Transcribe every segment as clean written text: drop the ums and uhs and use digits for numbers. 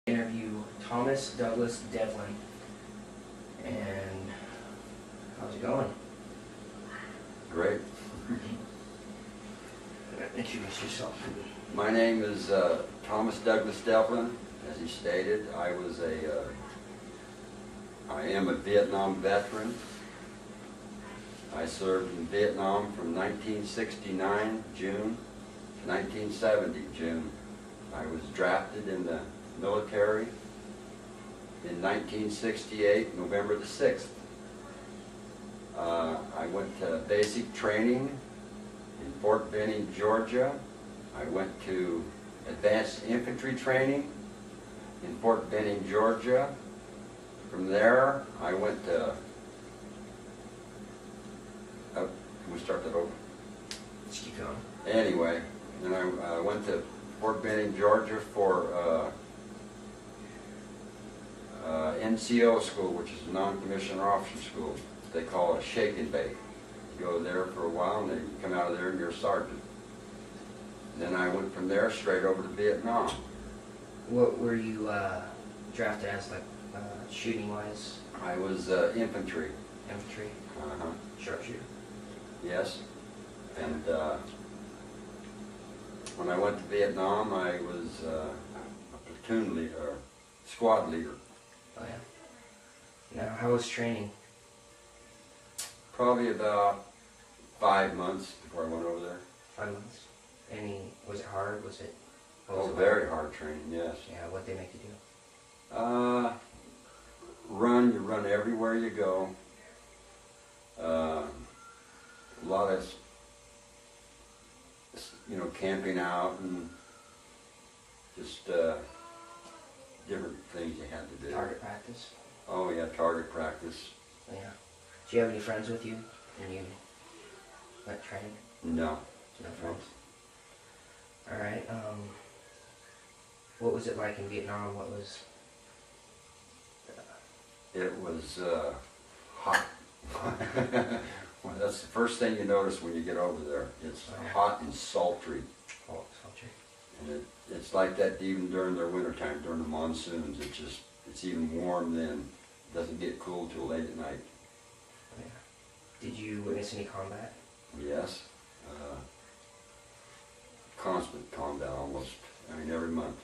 Interview Thomas Douglas Devlin. And how's it going? Great. Introduce yourself. My name is Thomas Douglas Devlin. As he stated, I am a Vietnam veteran. I served in Vietnam from 1969 June to 1970 June. I was drafted in the military in 1968, November the 6th. I went to basic training in Fort Benning, Georgia. I went to advanced infantry training in Fort Benning, Georgia. From there, I went to, can we start that over? Let's keep going. Anyway, then I went to Fort Benning, Georgia for NCO school, which is a non-commissioned officer school. They call it a shake and bake. You go there for a while and then you come out of there and you're a sergeant. And then I went from there straight over to Vietnam. What were you drafted as, like shooting wise? I was infantry. Infantry? Uh-huh. Sharpshooter? Yes. And when I went to Vietnam, I was a platoon leader, squad leader. Oh yeah. Now, how was training? Probably about 5 months before I went over there. 5 months. Was it hard? Was it? Oh, very hard training, yes. Yeah, what'd they make you do? You run everywhere you go. A lot of, camping out and just different things you had to do. Target practice? Oh yeah, target practice. Yeah. Do you have any friends with you when you went training? No. No friends? Alright, what was it like in Vietnam? What was... It was hot. Well, that's the first thing you notice when you get over there. It's hot and sultry. Oh, sultry. And it's like that even during their wintertime, during the monsoons. It's even warm then. It doesn't get cool till late at night. Yeah. Did you witness any combat? Yes. Constant combat almost. I mean, every month.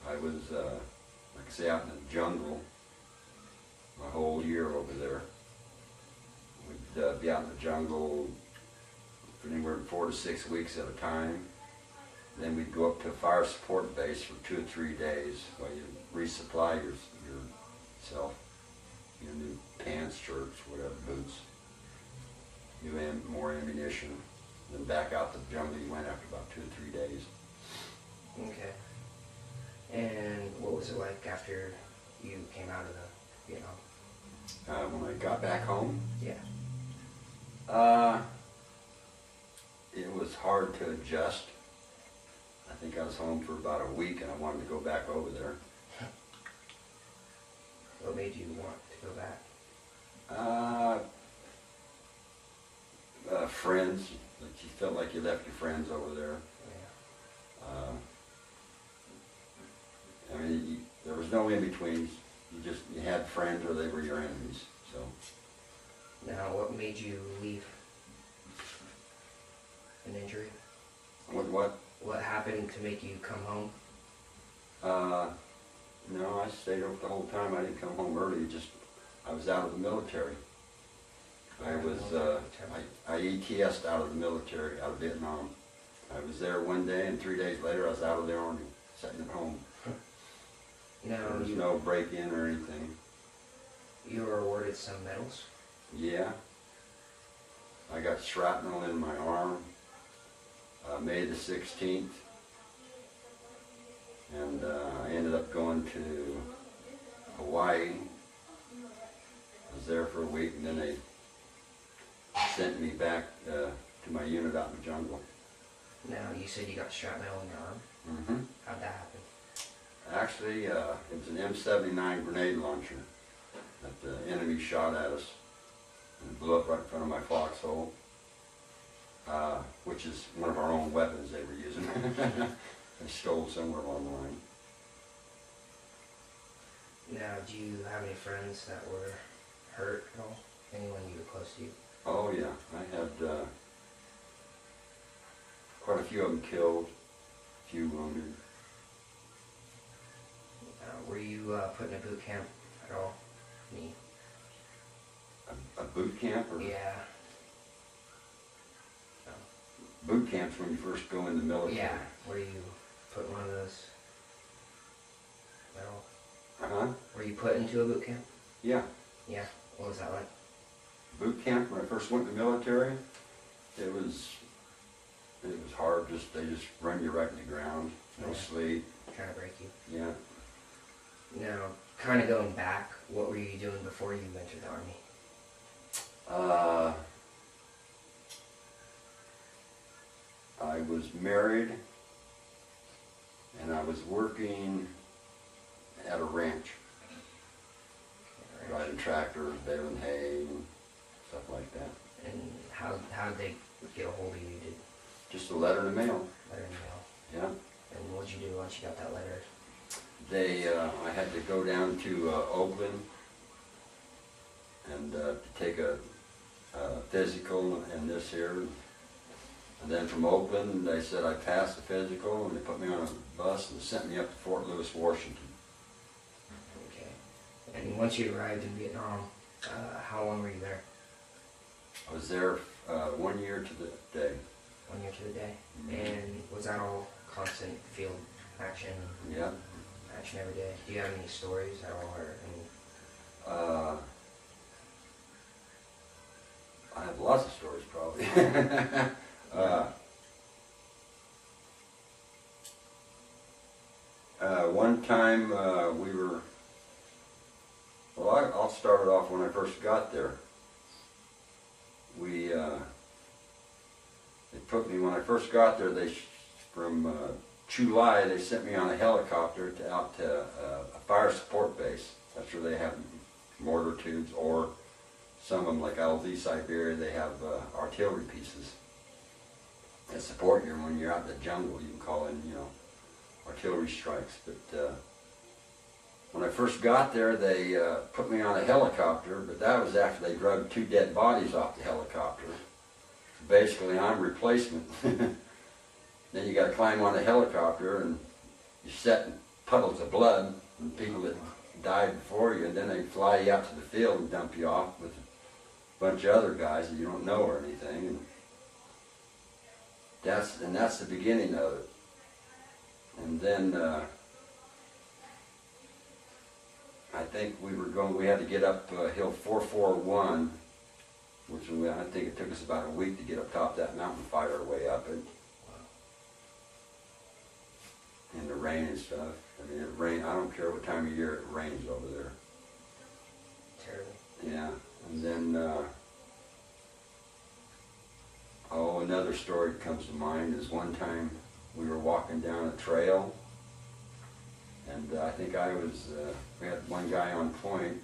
I was, like I say, out in the jungle my whole year over there. We'd be out in the jungle for anywhere from 4 to 6 weeks at a time. Then we'd go up to a fire support base for 2 or 3 days while you resupply yourself. New pants, shirts, whatever, boots, more ammunition. Then back out to the jungle you went after about 2 or 3 days. Okay. And what was it like after you came out of the Vietnam? When I got back home? Yeah. It was hard to adjust. I think I was home for about a week and I wanted to go back over there. What made you want to go back? Friends. You felt like you left your friends over there. Yeah. I mean, there was no in-betweens. You had friends or they were your enemies. So. Now, what made you leave? An injury? What? What happened to make you come home? No, I stayed over the whole time. I didn't come home early. I was out of the military. I was, I ETS'd out of the military, out of Vietnam. I was there one day and 3 days later I was out of the Army, sitting at home. Now, there was no break-in or anything. You were awarded some medals? Yeah. I got shrapnel in my arm, May the 16th. And I ended up going to Hawaii. I was there for a week and then they sent me back to my unit out in the jungle. Now, you said you got shrapnel in your arm? Mm-hmm. How'd that happen? Actually, it was an M79 grenade launcher that the enemy shot at us. And it blew up right in front of my foxhole, which is one of our own weapons they were using. They stole somewhere along the line. Now, do you have any friends that were hurt at all? Anyone you were close to? Oh yeah, I had quite a few of them killed, a few wounded. Were you put in a boot camp at all? Me. A boot camp or? Yeah. Boot camps when you first go in the military. Yeah. Were you put in one of those at all? Uh-huh. Were you put into a boot camp? Yeah. Yeah. What was that like? Boot camp when I first went in the military, it was hard. They just run you right in the ground. No Yeah. sleep. Trying to break you. Yeah. Now, kind of going back, what were you doing before you entered the Army? I was married, and I was working at a ranch, riding tractors, baling hay, and stuff like that. And how did they get a hold of you? Did Just a letter in the mail. letter in the mail? Yeah. And what'd you do once you got that letter? I had to go down to Oakland and to take a physical and this here. And then from Oakland, they said I passed the physical, and they put me on a bus and sent me up to Fort Lewis, Washington. Okay. And once you arrived in Vietnam, how long were you there? I was there 1 year to the day. 1 year to the day. Mhm. And was that all constant field action? Yeah. Action every day? Do you have any stories at all, or any? I have lots of stories, probably. One time we were, well, I'll start it off when I first got there. It took me, when I first got there, from July, they sent me on a helicopter out to a fire support base. That's where they have mortar tubes, or some of them, like LZ Siberia, they have artillery pieces that support you. When you're out in the jungle, you can call in, artillery strikes. But when I first got there, they put me on a helicopter, but that was after they drug 2 dead bodies off the helicopter. Basically, I'm replacement. Then you got to climb on a helicopter, and you sit in puddles of blood and people that died before you, and then they fly you out to the field and dump you off with a bunch of other guys that you don't know or anything. And that's the beginning of it. And then I think we had to get up Hill 441, which I think it took us about a week to get up top of that mountain and fight our way up it. In the rain and stuff. I mean, it rained. I don't care what time of year it rains over there. Terrible. Yeah. And then, another story that comes to mind is one time we were walking down a trail, and I think we had one guy on point,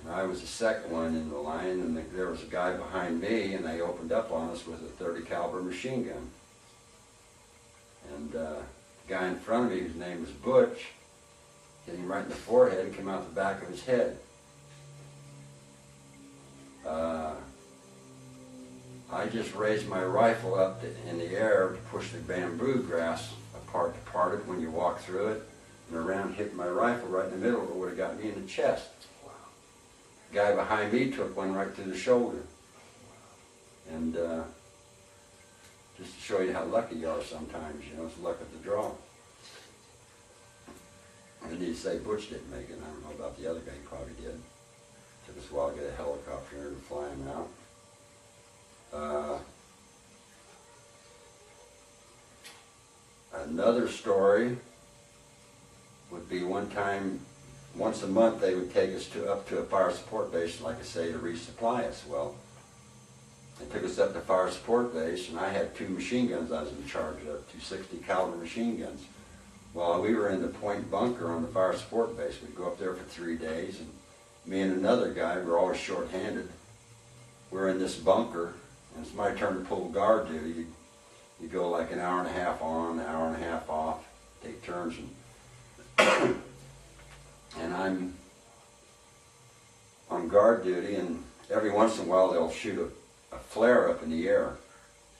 and I was the second one in the line, and there was a guy behind me, and they opened up on us with a .30 caliber machine gun. And the guy in front of me, whose name was Butch, hit him right in the forehead and came out the back of his head. I just raised my rifle up in the air to push the bamboo grass apart to part it when you walk through it, and a round hit my rifle right in the middle. It would have got me in the chest. Wow. The guy behind me took one right through the shoulder. And just to show you how lucky you are sometimes, it's luck of the draw. And you say Butch didn't make it. I don't know about the other guy, he probably did. Took us a while to get a helicopter to fly him out. Another story would be one time, once a month they would take us up to a fire support base, like I say, to resupply us. Well, they took us up to fire support base, and I had 2 machine guns I was in charge of, 260 caliber machine guns. While we were in the point bunker on the fire support base, we'd go up there for 3 days, and me and another guy, we're always short-handed. We're in this bunker, and it's my turn to pull guard duty. You go like an hour and a half on, an hour and a half off, take turns, and I'm on guard duty, and every once in a while they'll shoot a flare up in the air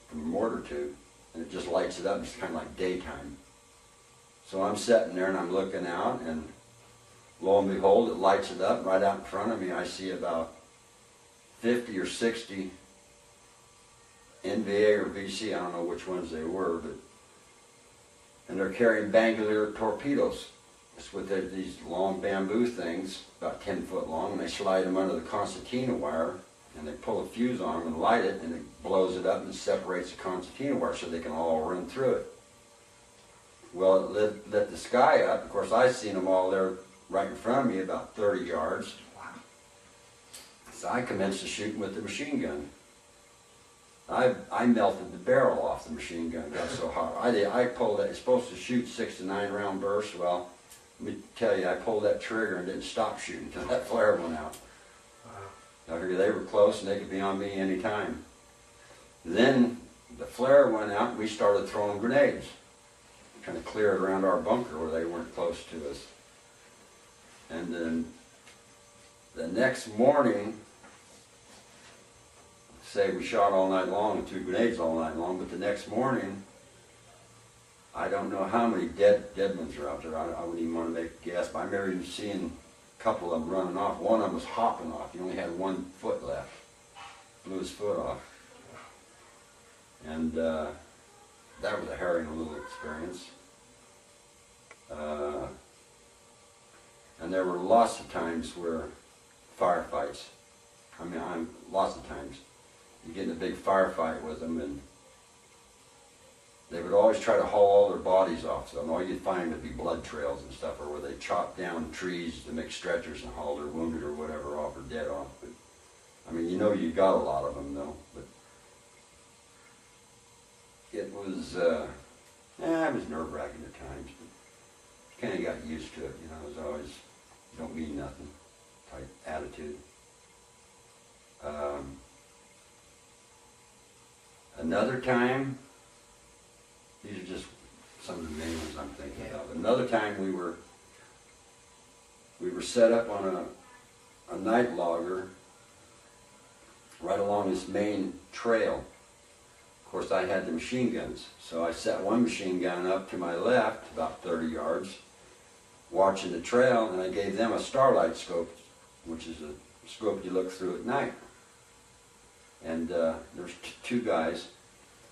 from a mortar tube, and it just lights it up. It's kind of like daytime. So I'm sitting there and I'm looking out, and lo and behold, it lights it up right out in front of me. I see about 50 or 60 NVA or VC, I don't know which ones they were, and they're carrying Bangalore torpedoes. It's with these long bamboo things, about 10 foot long, and they slide them under the concertina wire, and they pull a fuse on them and light it, and it blows it up and separates the concertina wire so they can all run through it. Well, it lit the sky up. Of course, I seen them all there right in front of me, about 30 yards. So I commenced to shooting with the machine gun. I melted the barrel off the machine gun. It got so hot. I pulled it. It's supposed to shoot 6 to 9 round bursts. Well, let me tell you, I pulled that trigger and didn't stop shooting until that flare went out. Wow. I figured they were close and they could be on me any time. Then the flare went out and we started throwing grenades, trying to clear it around our bunker where they weren't close to us. And then the next morning, say we shot all night long and 2 grenades all night long, but the next morning, I don't know how many dead ones are out there. I wouldn't even want to make a guess, but I remember even seeing a couple of them running off. One of them was hopping off. He only had 1 foot left. Blew his foot off. And that was a harrowing little experience. And there were lots of times where firefights, lots of times, you get in a big firefight with them, and they would always try to haul all their bodies off. So all you'd find would be blood trails and stuff, or where they chop down trees to make stretchers and haul their wounded or whatever off or dead off. But you know you got a lot of them though. But it was nerve-wracking at times. But you kind of got used to it. It was always don't mean nothing type attitude. Another time, these are just some of the main ones I'm thinking of. Another time we were set up on a night logger right along this main trail. Of course, I had the machine guns, so I set one machine gun up to my left, about 30 yards, watching the trail, and I gave them a starlight scope, which is a scope you look through at night. And there's 2 guys,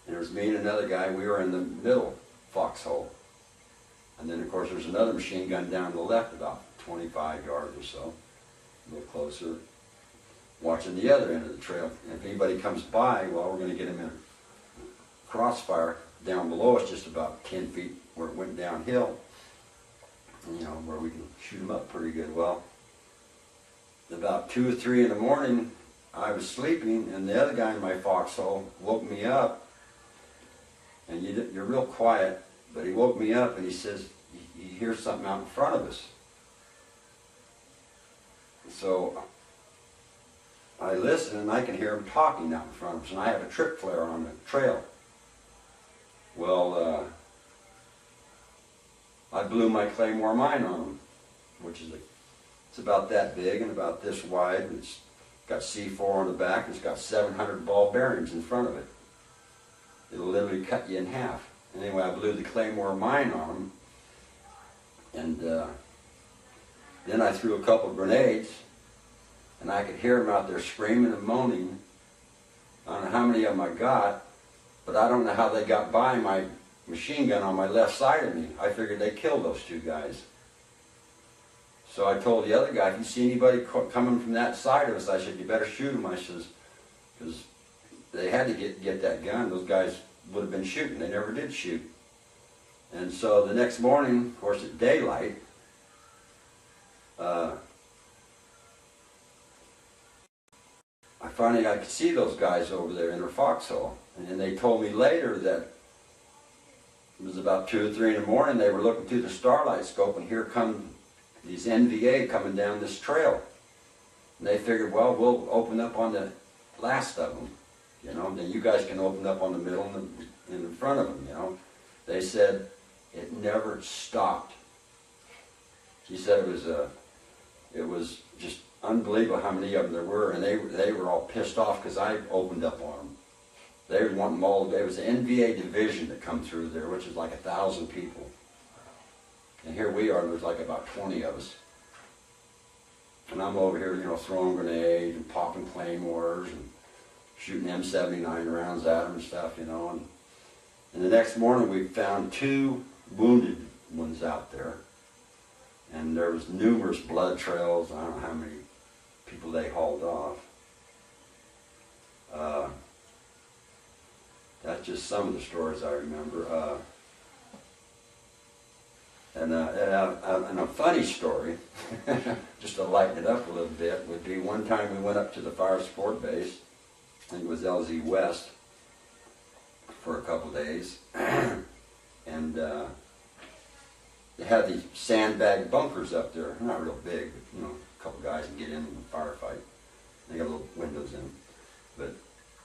and there was me and another guy. We were in the middle foxhole. And then, of course, there's another machine gun down to the left, about 25 yards or so, a little closer, watching the other end of the trail. And if anybody comes by, well, we're going to get them in crossfire. Down below us, just about 10 feet where it went downhill, where we can shoot them up pretty good. Well, about 2 or 3 in the morning, I was sleeping, and the other guy in my foxhole woke me up, and you're real quiet, but he woke me up and he says, he hears something out in front of us. So I listen, and I can hear him talking out in front of us, and I have a trip flare on the trail. Well, I blew my Claymore mine on him, which is it's about that big and about this wide, and it's got C4 on the back, and it's got 700 ball bearings in front of it. It'll literally cut you in half. Anyway, I blew the Claymore mine on him, and then I threw a couple of grenades, and I could hear them out there screaming and moaning. I don't know how many of them I got, but I don't know how they got by my machine gun on my left side of me. I figured they killed those 2 guys. So I told the other guy, if you see anybody coming from that side of us, I said, you better shoot them. I says, because they had to get that gun. Those guys would have been shooting. They never did shoot. And so the next morning, of course, at daylight, I could see those guys over there in their foxhole. And then they told me later that it was about 2 or 3 in the morning. They were looking through the starlight scope, and here come these NVA coming down this trail. And they figured, well, we'll open up on the last of them, then you guys can open up on the middle and in front of them, They said it never stopped. He said it was it was just unbelievable how many of them there were, and they were all pissed off because I opened up on them. They were wanting them all. It was the NVA division that come through there, which is like 1,000 people. And here we are, there's like about 20 of us. And I'm over here, you know, throwing grenades and popping claymores and shooting M79 rounds at them and stuff, you know. And the next morning we found 2 wounded ones out there. And there was numerous blood trails. I don't know how many people they hauled off. That's just some of the stories I remember. And a funny story, just to lighten it up a little bit, would be one time we went up to the fire support base. I think it was LZ West for a couple days. And they had these sandbag bunkers up there. Not real big, but, you know, a couple guys can get in and firefight. They got little windows in them. But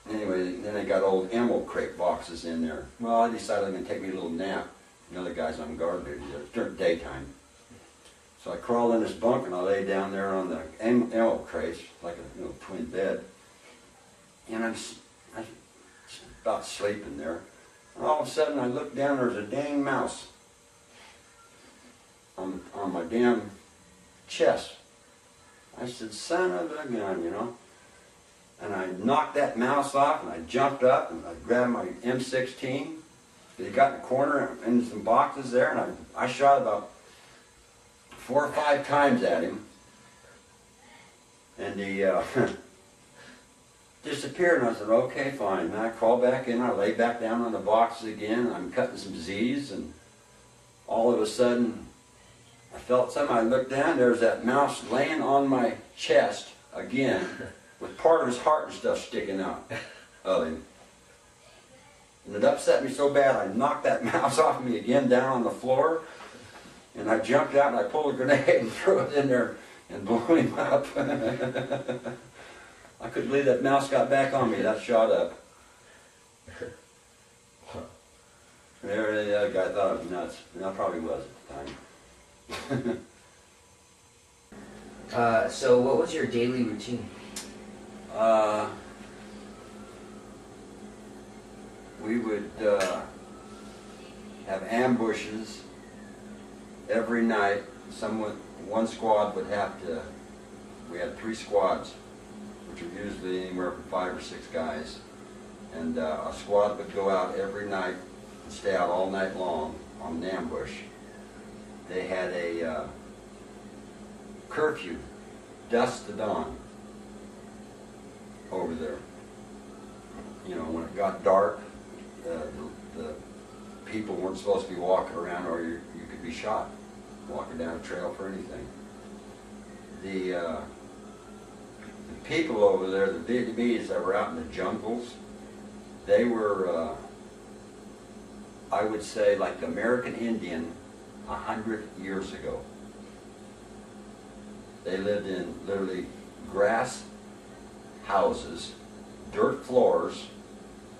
anyway, then they got old ammo crate boxes in there. Well, I decided I'm going to take me a little nap. The other guys on guard duty there. It's during daytime. So I crawled in this bunk and I lay down there on the ammo crates, like a twin bed. And I'm about sleeping there. And all of a sudden I look down, there's a dang mouse on my damn chest. I said, son of a gun, you know. And I knocked that mouse off and I jumped up and I grabbed my M16. He got in the corner in some boxes there, and I shot about 4 or 5 times at him. And he disappeared, and I said, okay, fine. And I crawled back in, I lay back down on the boxes again, and I'm cutting some Z's, and all of a sudden, I felt something. I looked down, there's that mouse laying on my chest again, with part of his heart and stuff sticking out of him. And it upset me so bad, I knocked that mouse off me again down on the floor. And I jumped out and I pulled a grenade and threw it in there and blew him up. I couldn't believe that mouse got back on me. That shot up. And the other guy thought I was nuts. And I probably was at the time. So what was your daily routine? We would have ambushes every night. One squad would have to, we had 3 squads, which were usually anywhere from 5 or 6 guys. And a squad would go out every night and stay out all night long on an ambush. They had a curfew, dusk to dawn, over there. You know, when it got dark, the people weren't supposed to be walking around, or you could be shot walking down a trail for anything. The people over there, the Vietnamese that were out in the jungles, they were, I would say, like the American Indian 100 years ago. They lived in literally grass houses, dirt floors,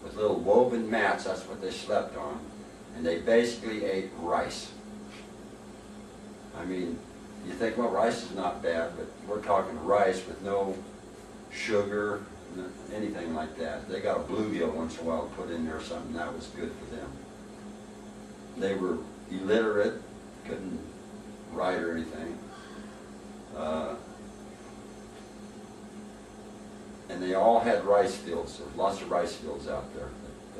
with little woven mats. That's what they slept on. And they basically ate rice. I mean, you think, well, rice is not bad, but we're talking rice with no sugar, anything like that. They got a bluegill once in a while to put in there or something. That was good for them. They were illiterate, couldn't write or anything. And they all had rice fields. There was lots of rice fields out there.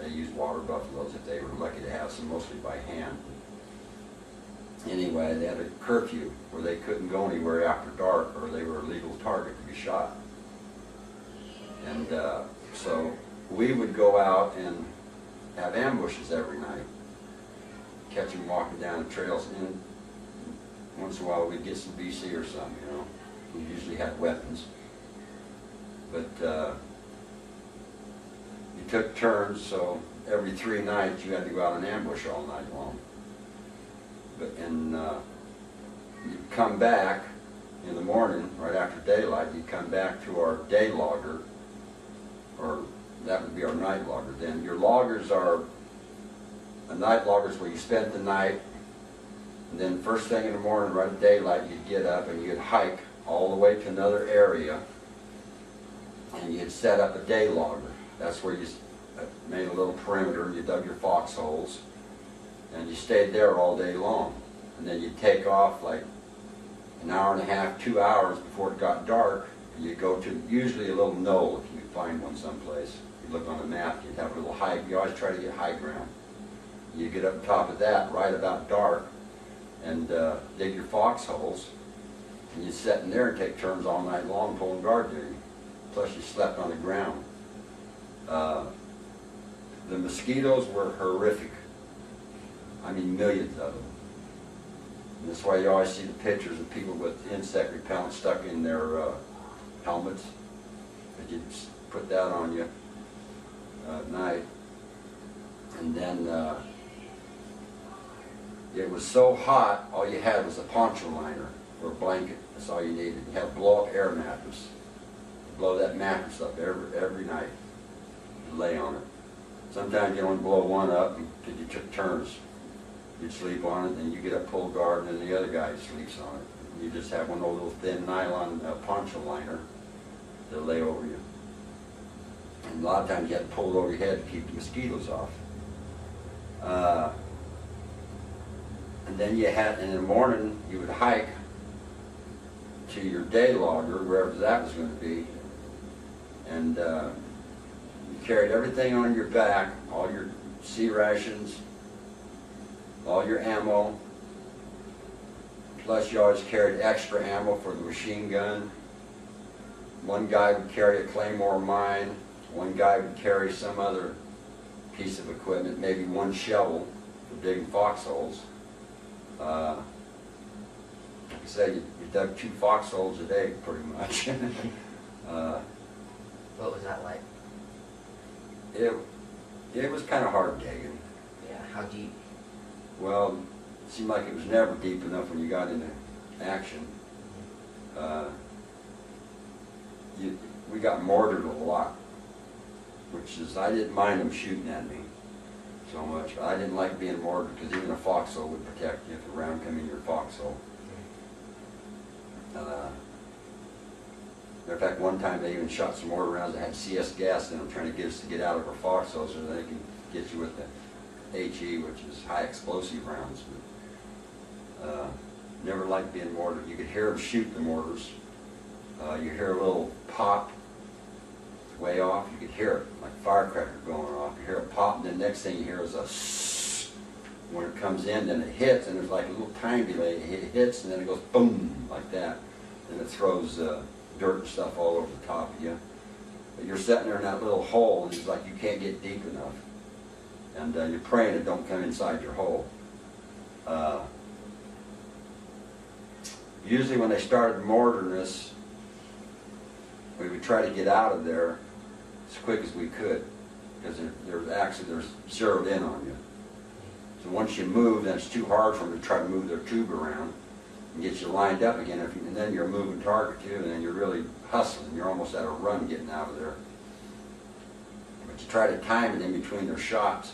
They used water buffaloes if they were lucky to have some, mostly by hand. Anyway, they had a curfew where they couldn't go anywhere after dark, or they were a legal target to be shot. And so we would go out and have ambushes every night, catch them walking down the trails, and once in a while we'd get some BC or something, you know. We usually had weapons. But you took turns, so every 3 nights you had to go out and ambush all night long. And you'd come back in the morning, right after daylight, you'd come back to our day logger, or that would be our night logger then. Your loggers are, a night logger's where you spent the night, and then first thing in the morning, right at daylight, you'd get up and you'd hike all the way to another area, and you'd set up a day logger. That's where you made a little perimeter, and you dug your foxholes, and you stayed there all day long. And then you'd take off like an hour and a half, 2 hours before it got dark, and you'd go to usually a little knoll if you could find one someplace. You'd look on the map, you'd have a little high, you always try to get high ground. You get up on top of that right about dark and dig your foxholes, and you'd sit in there and take turns all night long pulling guard duty. Plus you slept on the ground. The mosquitoes were horrific. I mean, millions of them. And that's why you always see the pictures of people with insect repellent stuck in their helmets. But you put that on you at night. And then it was so hot, all you had was a poncho liner or a blanket. That's all you needed. You had a blow-up air mattress. Blow that mattress up every night. You lay on it. Sometimes you only blow one up because you took turns. You'd sleep on it, and you get up, pull guard, and then the other guy sleeps on it. You just have one of those little thin nylon poncho liner to lay over you. And a lot of times you had to pull it over your head to keep the mosquitoes off. And then you had, in the morning, you would hike to your day logger, wherever that was going to be, and you carried everything on your back, all your sea rations, all your ammo, plus you always carried extra ammo for the machine gun. One guy would carry a claymore mine, one guy would carry some other piece of equipment, maybe one shovel for digging foxholes. Like I said, you dug 2 foxholes a day pretty much. What was that like? It was kind of hard digging. Yeah, how deep? Well, it seemed like it was never deep enough when you got into action. We got mortared a lot, which is, I didn't mind them shooting at me so much, but I didn't like being mortared because even a foxhole would protect you if a round come in your foxhole. Matter of fact, one time they even shot some mortar rounds that had CS gas in them, trying to get us to get out of our foxhole so they can get you with the HE, which is high explosive rounds. But, never liked being mortared. You could hear them shoot the mortars. You hear a little pop way off. You could hear it like firecracker going off. You hear a pop, and the next thing you hear is a sss. When it comes in, then it hits, and there's like a little time delay. It hits, and then it goes boom like that, and it throws dirt and stuff all over the top of you. But you're sitting there in that little hole, and it's like you can't get deep enough, and you're praying it don't come inside your hole. Usually when they started mortaring us, we would try to get out of there as quick as we could, because they're zeroed in on you. So once you move, then it's too hard for them to try to move their tube around and get you lined up again. And then you're a moving target too, and then you're really hustling. You're almost at a run getting out of there. But you try to time it in between their shots.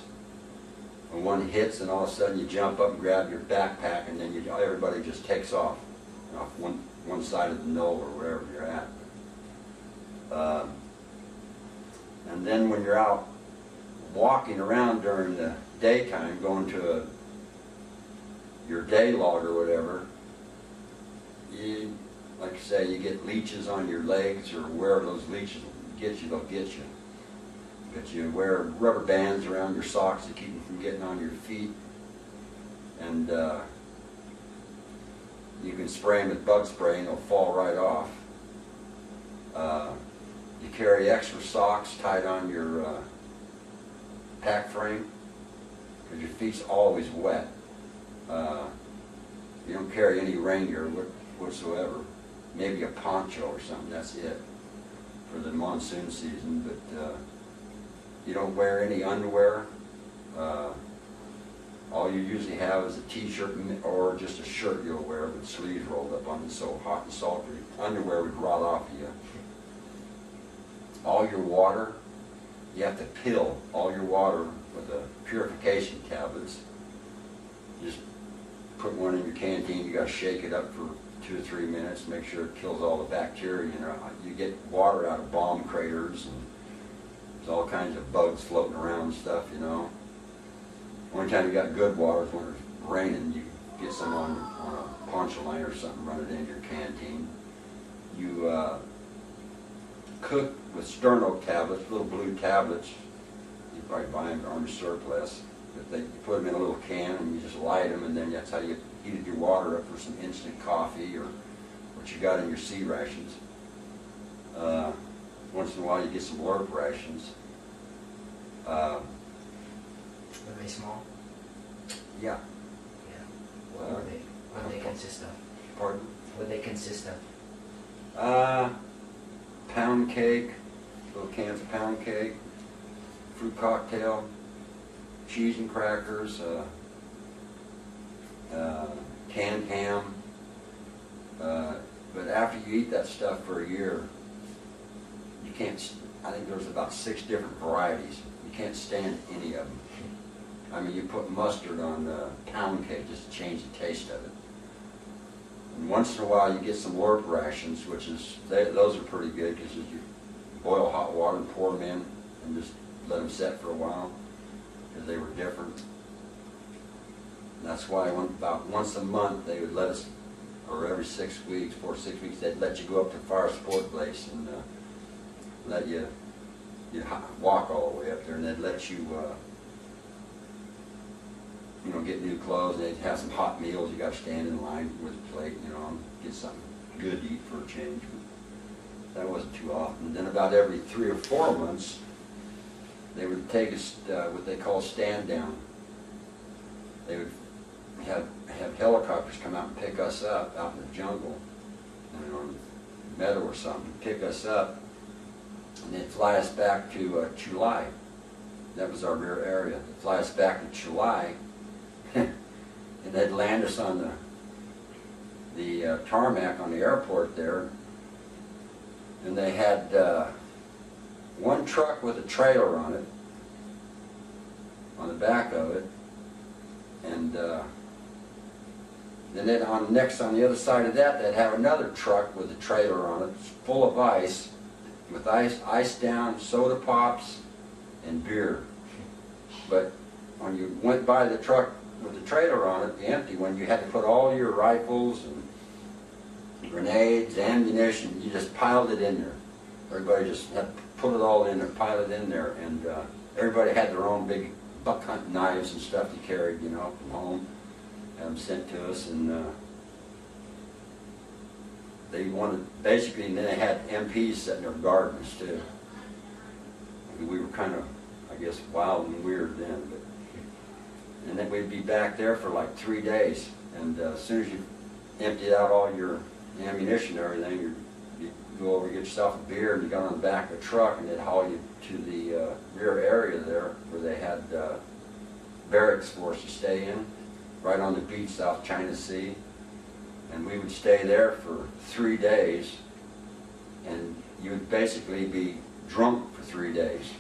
When one hits, and all of a sudden you jump up and grab your backpack, and then everybody just takes off one side of the knoll or wherever you're at. And then when you're out walking around during the daytime, going to your day log or whatever, like I say, you get leeches on your legs, or wherever those leeches get you, they'll get you. But you wear rubber bands around your socks to keep them from getting on your feet, and you can spray them with bug spray and they'll fall right off. You carry extra socks tied on your pack frame, because your feet's always wet. You don't carry any rain gear whatsoever. Maybe a poncho or something, that's it for the monsoon season. But you don't wear any underwear. All you usually have is a t-shirt or just a shirt you'll wear with sleeves rolled up on it. It's so hot and sultry. Underwear would rot off of you. All your water, you have to pill all your water with the purification tablets. Just put one in your canteen, you gotta shake it up for 2 or 3 minutes, make sure it kills all the bacteria. You know, you get water out of bomb craters, and there's all kinds of bugs floating around and stuff, you know. One time you got good water is when it's raining. You get some on a poncho line or something, run it into your canteen. You cook with sterno tablets, little blue tablets. You probably buy them at Army surplus. But you put them in a little can and you just light them, and then that's how you heated your water up for some instant coffee or what you got in your C rations. Once in a while you get some LRP rations. Are they small? Yeah. Yeah. What do they consist of? Pardon? What do they consist of? Pound cake, little cans of pound cake, fruit cocktail, cheese and crackers, canned ham. But after you eat that stuff for a year, you can't, I think there's about 6 different varieties. You can't stand any of them. I mean, you put mustard on pound cake just to change the taste of it. And once in a while you get some LRP rations, which is, those are pretty good because you boil hot water and pour them in and just let them set for a while because they were different. And that's why about once a month they would let us, or every 6 weeks, 4 or 6 weeks, they'd let you go up to the fire support place and let you walk all the way up there, and they'd let you you know, get new clothes, and they'd have some hot meals. You got to stand in line with a plate, you know, and get something good to eat for a change. But that wasn't too often. And then about every 3 or 4 months, they would take us what they call stand down. They would have helicopters come out and pick us up out in the jungle, you know, on a meadow or something, pick us up, and they'd fly us back to Chulai. That was our rear area. They'd fly us back to Chulai, and they'd land us on the tarmac on the airport there, and they had one truck with a trailer on it, on the back of it, and then on the other side of that, they'd have another truck with a trailer on it, full of ice, with ice down, soda pops, and beer. But when you went by the truck with the trailer on it, the empty one, you had to put all your rifles and grenades, ammunition, you just piled it in there. Everybody just had to put it all in there, pile it in there, and everybody had their own big buck hunt knives and stuff they carried, you know, from home. Had them sent to us, and they wanted, basically, and then they had MPs sitting there guarding us too. We were kind of, I guess, wild and weird then, but, and then we'd be back there for like 3 days, and as soon as you emptied out all your ammunition and everything, you go over and get yourself a beer, and you got on the back of the truck, and they'd haul you to the rear area there where they had barracks for us to stay in, right on the beach, South China Sea. And we would stay there for 3 days, and you would basically be drunk for 3 days.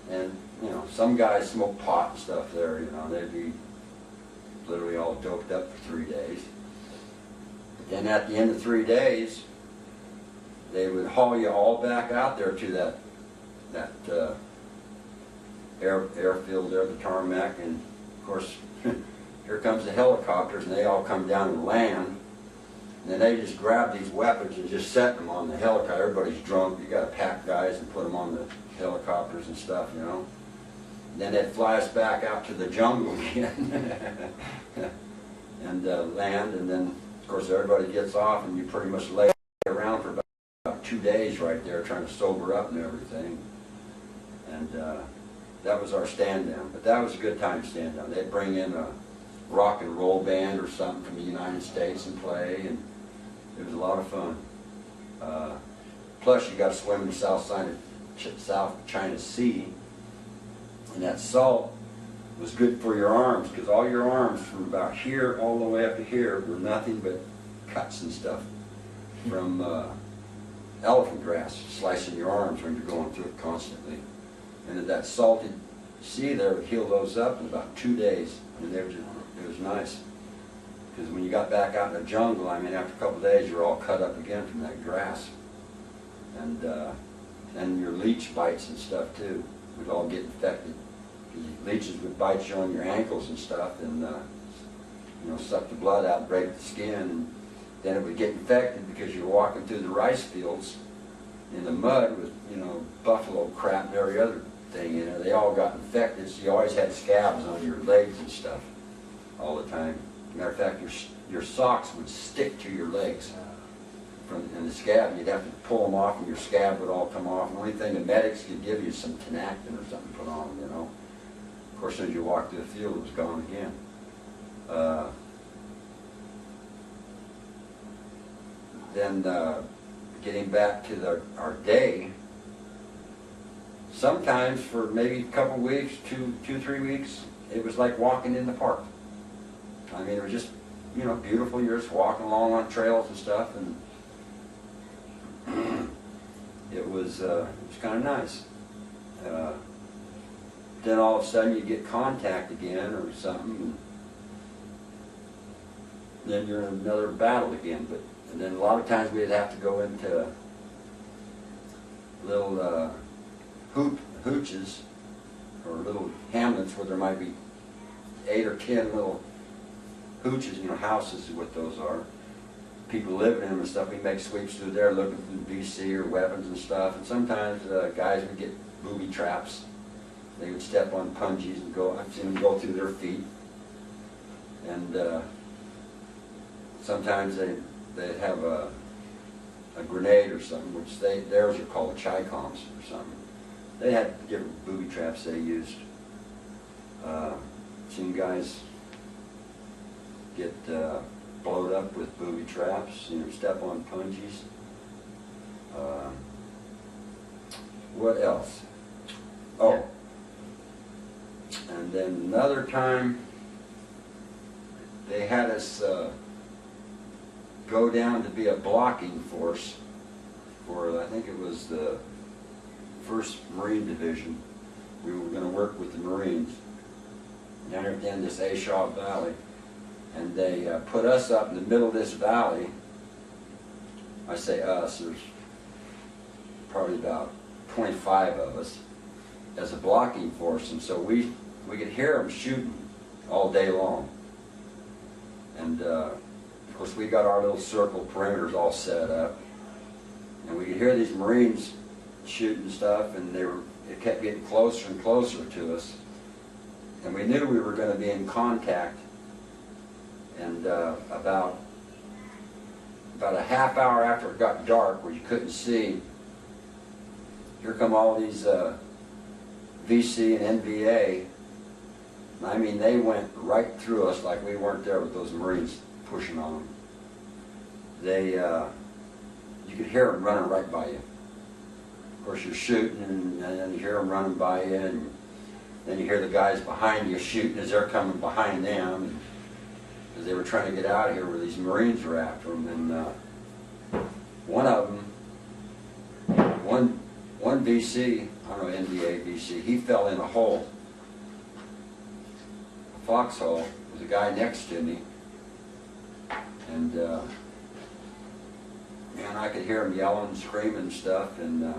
And, you know, some guys smoke pot and stuff there, you know, they'd be literally all doped up for 3 days. But then at the end of 3 days, they would haul you all back out there to that airfield there, the tarmac, and of course, here comes the helicopters, and they all come down and land, and then they just grab these weapons and just set them on the helicopter. Everybody's drunk. You got to pack guys and put them on the helicopters and stuff, you know. And then they'd fly us back out to the jungle again and land, and then of course everybody gets off, and you pretty much lay around for about 2 days right there trying to sober up and everything. And that was our stand down. But that was a good time stand down. They'd bring in a rock and roll band or something from the United States and play, and it was a lot of fun. Plus you got to swim in the South China Sea, and that salt was good for your arms, because all your arms from about here all the way up to here were nothing but cuts and stuff from elephant grass slicing your arms when you're going through it constantly. And that salted sea there would heal those up in about 2 days. And it was nice. Because when you got back out in the jungle, I mean, after a couple of days, you're all cut up again from that grass. And your leech bites and stuff too would all get infected. Leeches would bite you on your ankles and stuff, and you know, suck the blood out, break the skin, and then it would get infected because you're walking through the rice fields in the mud with, you know, buffalo crap and every other thing in there. They all got infected, so you always had scabs on your legs and stuff all the time. Matter of fact, your socks would stick to your legs in the scab. You'd have to pull them off, and your scab would all come off. And the only thing the medics could give you is some tenactin or something to put on, you know. Of course, as you walk through the field, it was gone again. Then getting back to our day, sometimes for maybe a couple weeks, 3 weeks, it was like walking in the park. I mean, it was just, you know, beautiful. You're just walking along on trails and stuff, and it was kind of nice. Then all of a sudden you get contact again or something, and then you're in another battle again. And then a lot of times we'd have to go into little hooches or little hamlets where there might be 8 or 10 little hooches, you know, houses is what those are. People living in them and stuff. We make sweeps through there looking for VC or weapons and stuff. And sometimes guys would get booby traps. They would step on punjies and go. I've seen them go through their feet. And sometimes they'd have a grenade or something, which theirs are called chi-coms or something. They had different booby traps they used. Seen guys get blowed up with booby traps, you know, step on punjies. What else? Oh, and then another time they had us go down to be a blocking force for, I think it was the 1st Marine Division. We were going to work with the Marines down here at the end of this Ashaw Valley. And they put us up in the middle of this valley. I say us, there's probably about 25 of us as a blocking force. And so we could hear them shooting all day long. And of course we got our little circle perimeters all set up. And we could hear these Marines shooting stuff, and it kept getting closer and closer to us. And we knew we were going to be in contact. And about a half hour after it got dark, where you couldn't see, here come all these VC and NVA. I mean, they went right through us like we weren't there with those Marines pushing on them. You could hear them running right by you. Of course, you're shooting, and then you hear them running by you, and then you hear the guys behind you shooting as they're coming behind them. Because they were trying to get out of here where these Marines were after them. And one of them, one VC, I don't know, NVA VC, he fell in a hole, a foxhole. There was a guy next to me, and I could hear him yelling and screaming and stuff. And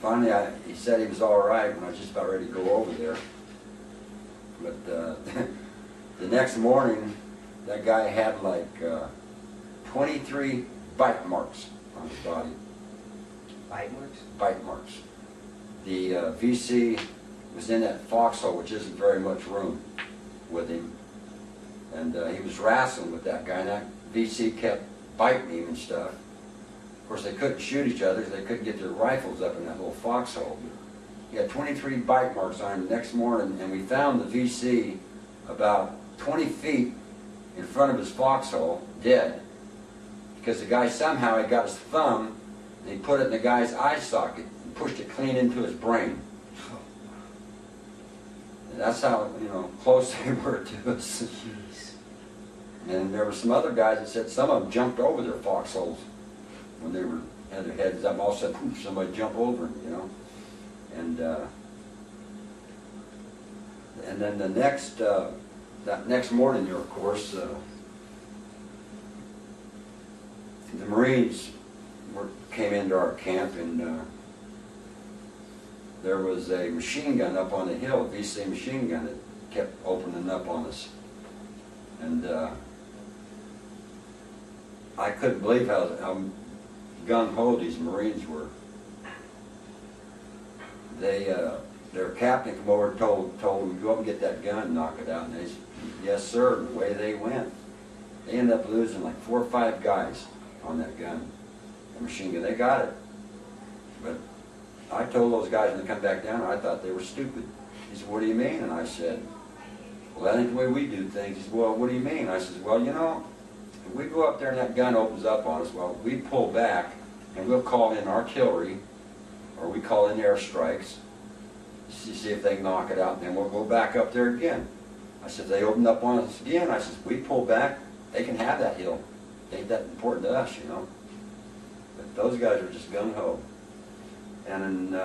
finally, he said he was all right when I was just about ready to go over there. But the next morning, that guy had like 23 bite marks on his body. Bite marks? Bite marks. The VC was in that foxhole, which isn't very much room with him. And he was wrestling with that guy, and that VC kept biting him and stuff. Of course, they couldn't shoot each other, so they couldn't get their rifles up in that little foxhole. He had 23 bite marks on him the next morning, and we found the VC about 20 feet in front of his foxhole, dead. Because the guy somehow had got his thumb, and he put it in the guy's eye socket and pushed it clean into his brain. And that's how, you know, close they were to us. Jeez. And there were some other guys that said some of them jumped over their foxholes when they had their heads up. All of a sudden, somebody jump over them, you know. And then the next that next morning there, of course, the Marines came into our camp, and there was a machine gun up on the hill, a VC machine gun that kept opening up on us. And I couldn't believe how gung-ho these Marines were. Their captain came over and told them, go up and get that gun and knock it out. And they said, yes sir, and away they went. They ended up losing like 4 or 5 guys on that gun, the machine gun. They got it. But I told those guys when they come back down, I thought they were stupid. He said, what do you mean? And I said, well, that ain't the way we do things. He said, well, what do you mean? I said, well, you know, if we go up there and that gun opens up on us, well, we pull back and we'll call in artillery, or we call in airstrikes, see if they can knock it out, and then we'll go back up there again. I said, if they open up on us again, I said, we pull back, they can have that hill. It ain't that important to us, you know. But those guys were just gung-ho. And Did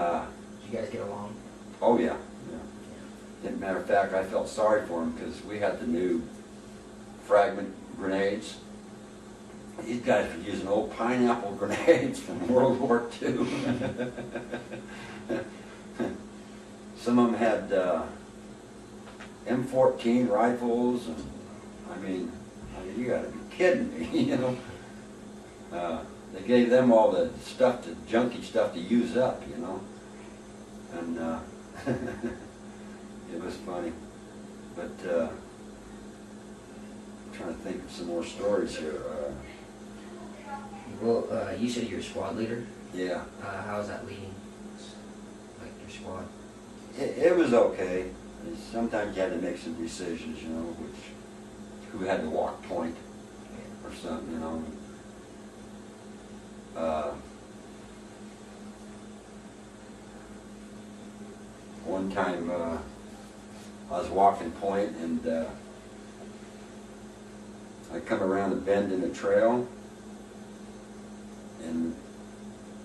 you guys get along? oh yeah, yeah. As a matter of fact, I felt sorry for them because we had the new fragment grenades. These guys were using old pineapple grenades from World War II. Some of them had M14 rifles, and I mean, you got to be kidding me, you know. They gave them all the stuff, the junky stuff to use up, you know. And it was funny. But I'm trying to think of some more stories here. Well, you said you're a squad leader. Yeah. How was that leading, like your squad? It was okay. Sometimes you had to make some decisions, you know, who had to walk point or something, you know. One time I was walking point, and I come around the bend in the trail, and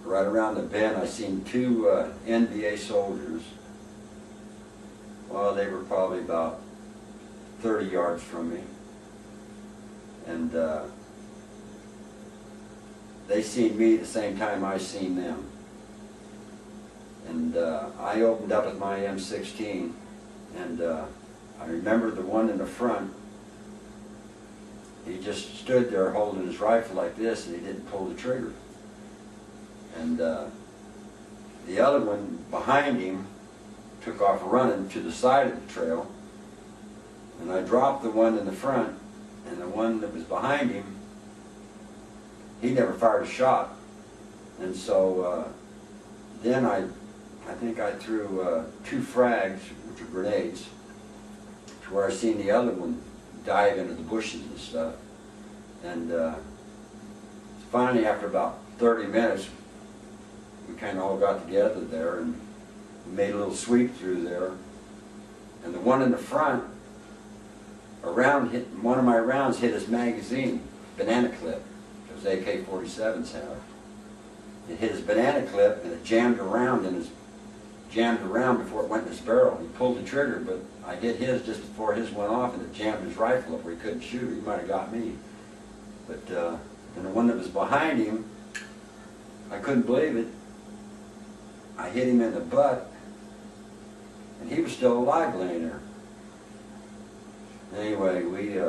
right around the bend I seen 2 NBA soldiers. Well, they were probably about 30 yards from me, and they seen me the same time I seen them. And I opened up with my M16, and I remember the one in the front, he just stood there holding his rifle like this, and he didn't pull the trigger. And the other one behind him took off running to the side of the trail, and I dropped the one in the front, and the one that was behind him, he never fired a shot. And so then I think I threw 2 frags, which were grenades, to where I seen the other one dive into the bushes and stuff. And finally, after about 30 minutes, we kind of all got together there and made a little sweep through there. And the one in the front, one of my rounds hit his magazine, banana clip, those AK-47s have. It hit his banana clip, and it jammed around before it went in his barrel. He pulled the trigger, but I hit his just before his went off, and it jammed his rifle up where he couldn't shoot. He might have got me. But then the one that was behind him, I couldn't believe it. I hit him in the butt, and he was still alive laying there. Anyway, we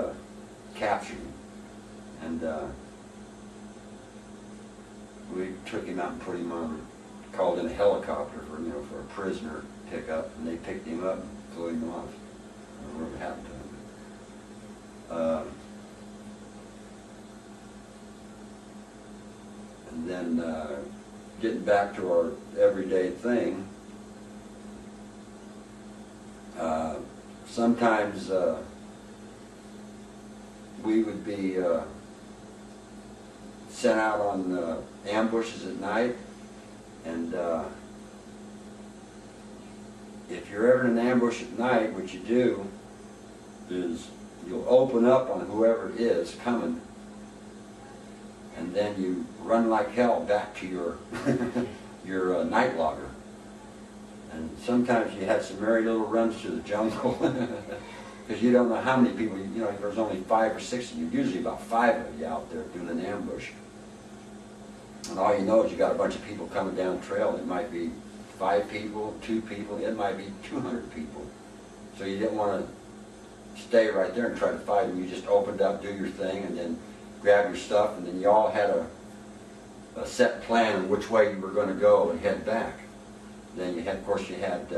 captured him, and we took him out and put him on, called in a helicopter for, you know, for a prisoner pickup, and they picked him up and flew him off. I don't know what happened to him. And then getting back to our everyday thing, sometimes we would be sent out on ambushes at night, and if you're ever in an ambush at night, what you do is you'll open up on whoever it is coming, and then you run like hell back to your your night logger. And sometimes you had some merry little runs through the jungle, because you don't know how many people, you know, there's only 5 or 6 of you, usually about 5 of you out there doing an ambush. And all you know is you got a bunch of people coming down the trail. It might be 5 people, 2 people, it might be 200 people. So you didn't want to stay right there and try to fight them. You just opened up, do your thing, and then grab your stuff, and then you all had a set plan on which way you were going to go and head back. Then you had, of course, you had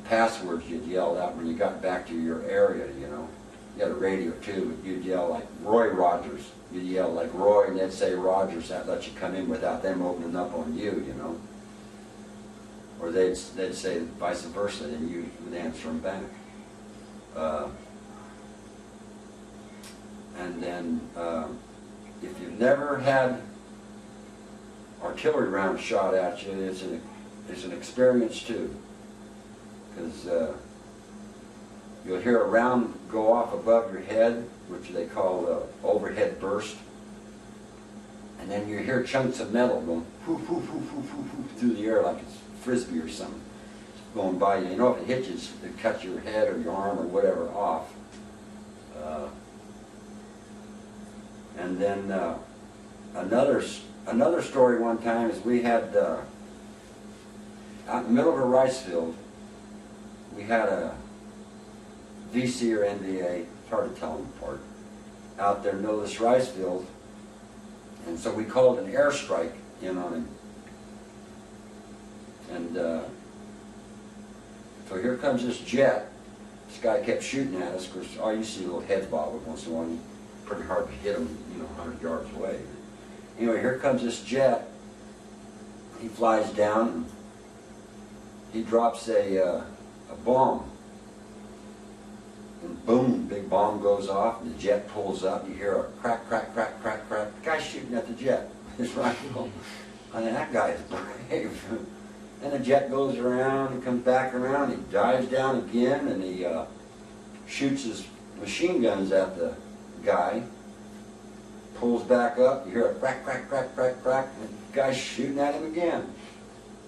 passwords you'd yell out when you got back to your area, you know. You had a radio too, but you'd yell like Roy Rogers. You'd yell like Roy, and they'd say Rogers. That lets you come in without them opening up on you, you know. Or they'd say vice versa, and you would answer them back. And then if you've never had artillery rounds shot at you, it's an experience too. Because you'll hear a round go off above your head, which they call overhead burst. And then you hear chunks of metal going poof, poof, poof, poof, poof, poof, through the air like it's frisbee or something going by you. You know, if it hits you, it cuts your head or your arm or whatever off. And then another story one time is we had out in the middle of a rice field, we had a VC or NVA, it's hard to tell them apart, out there in the middle of this rice field, and so we called an airstrike in on him. And so here comes this jet. This guy kept shooting at us. Of course, all you see a little head bob once in a while. Pretty hard to hit him, you know, 100 yards away. Anyway, here comes this jet. He flies down and he drops a bomb. And boom, big bomb goes off and the jet pulls up. You hear a crack, crack, crack, crack, crack. The guy's shooting at the jet. His rifle. I mean, that guy is brave. And the jet goes around and comes back around. He dives down again and he shoots his machine guns at the guy. Pulls back up. You hear a crack, crack, crack, crack, crack. And the guy's shooting at him again.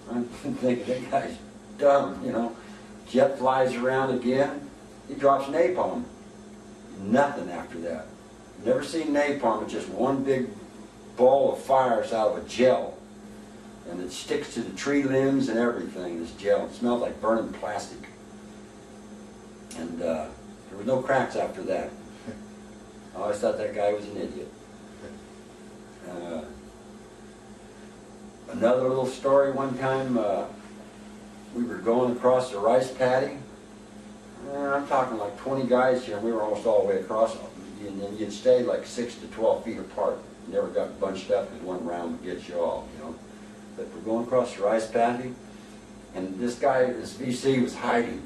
I'm thinking that guy's dumb, you know. Jet flies around again. He drops napalm. Nothing after that. Never seen napalm. It's just one big ball of fires out of a gel. And it sticks to the tree limbs and everything, this gel. It smells like burning plastic. And there were no cracks after that. I always thought that guy was an idiot. Another little story, one time we were going across the rice paddy. I'm talking like 20 guys here, and we were almost all the way across. And then you'd stay like 6 to 12 feet apart. You never got bunched up because one round would get you all, you know. But we're going across the rice paddy, and this guy, this VC, was hiding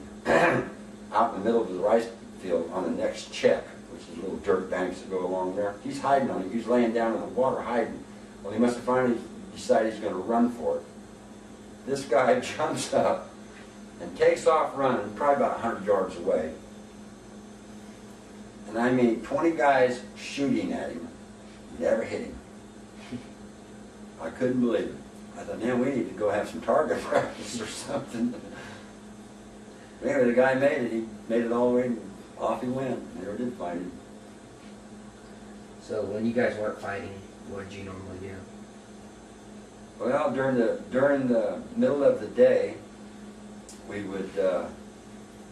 out in the middle of the rice field on the next check, which is little dirt banks that go along there. He's hiding on it. He's laying down in the water hiding. Well, he must have finally decided he's going to run for it. This guy jumps up and takes off running, probably about 100 yards away. And I mean, 20 guys shooting at him, never hit him. I couldn't believe it. I thought, man, we need to go have some target practice or something. Anyway, the guy made it. He made it all the way, and off he went. Never did find him. So when you guys weren't fighting, what did you normally do? Well, during the middle of the day, we would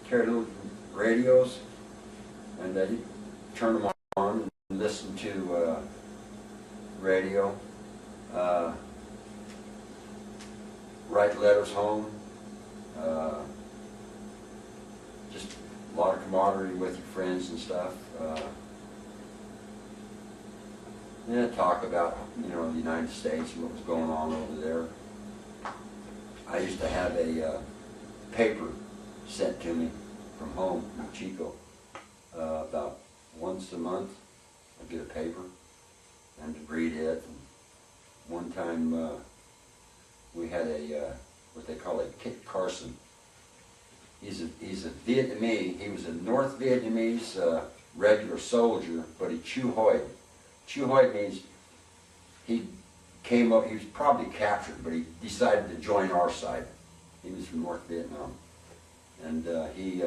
carry little radios, and you'd turn them on and listen to radio. Write letters home. Just a lot of camaraderie with your friends and stuff. Yeah, talk about, you know, the United States and what was going on over there. I used to have a paper sent to me from home, from Chico, about once a month. I'd get a paper and to read it. And one time we had a what they call a Kit Carson. He's a Vietnamese. He was a North Vietnamese regular soldier, but he Chu Hoid. Chu Hoid means he came up. He was probably captured, but he decided to join our side. He was from North Vietnam, and he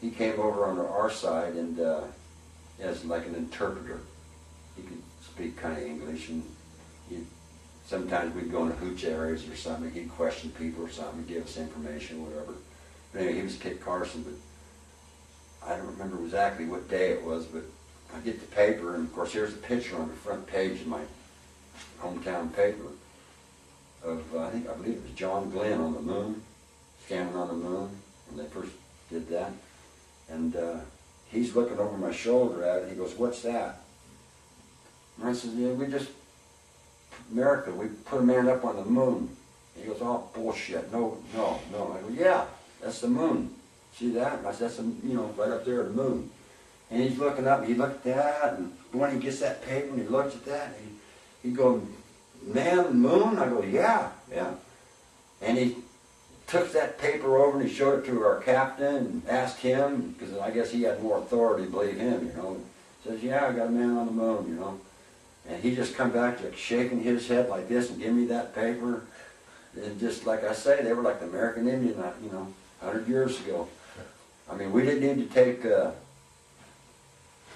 he came over on our side and as like an interpreter. He could speak kind of English, and sometimes we'd go into hooch areas or something. He'd question people or something, give us information, whatever. But anyway, he was Kit Carson, but I don't remember exactly what day it was, but I get the paper, and of course here's a picture on the front page of my hometown paper of, I believe it was John Glenn on the moon, standing on the moon when they first did that. And he's looking over my shoulder at it, and he goes, "What's that?" And I said, "Yeah, America, we put a man up on the moon." He goes, "Oh, bullshit, no. I go, "Yeah, that's the moon. See that?" And I said, "That's, right up there, the moon." And he's looking up, and he looked at that, and when he gets that paper, and he looks at that, and he goes, "Man, moon?" I go, yeah. And he took that paper over and he showed it to our captain and asked him, because I guess he had more authority, believe him, Says, "Yeah, I got a man on the moon, And he just come back like shaking his head like this and give me that paper. And just like I say, they were like the American Indian, 100 years ago. I mean, we didn't need to take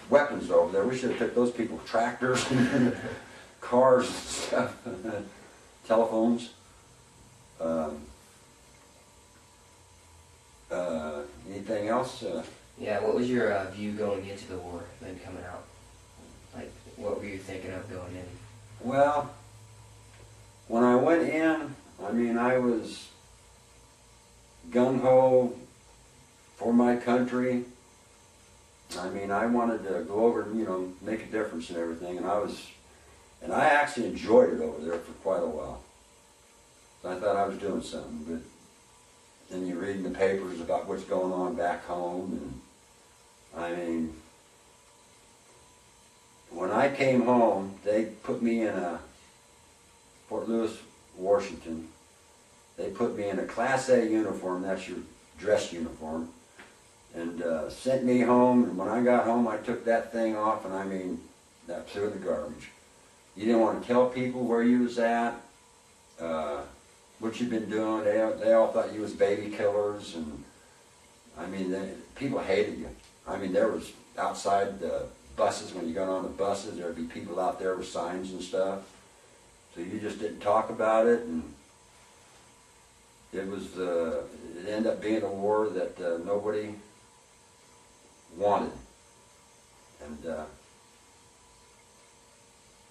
weapons over there. We should have took those people tractors and cars and stuff, telephones. Anything else? Yeah, what was your view going into the war, then coming out? Like, what were you thinking of going in? Well, when I went in, I was gung-ho for my country. I wanted to go over and, make a difference and everything, and I actually enjoyed it over there for quite a while. So I thought I was doing something, but then you're reading the papers about what's going on back home, and when I came home, they put me in Fort Lewis, Washington. They put me in a Class A uniform, that's your dress uniform, and sent me home. And when I got home, I took that thing off, and that threw in the garbage. You didn't want to tell people where you was at, what you'd been doing. They all thought you was baby killers, and people hated you. There was outside the buses, when you got on the buses, there'd be people out there with signs and stuff. So you just didn't talk about it, and it ended up being a war that nobody wanted. And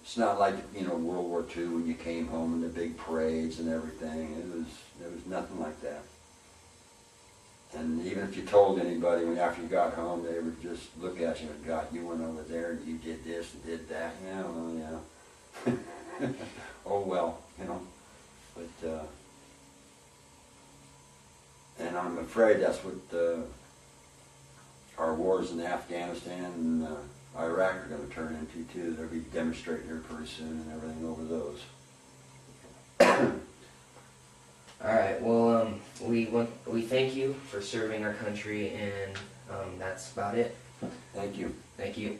it's not like, World War II when you came home and the big parades and everything. It was nothing like that. And even if you told anybody after you got home, they would just look at you and, "God, you went over there and you did this and did that." Yeah, well, yeah. Oh well, But and I'm afraid that's what our wars in Afghanistan and Iraq are going to turn into too. They'll be demonstrating here pretty soon and everything over those. All right. Well, we thank you for serving our country, and that's about it. Thank you. Thank you.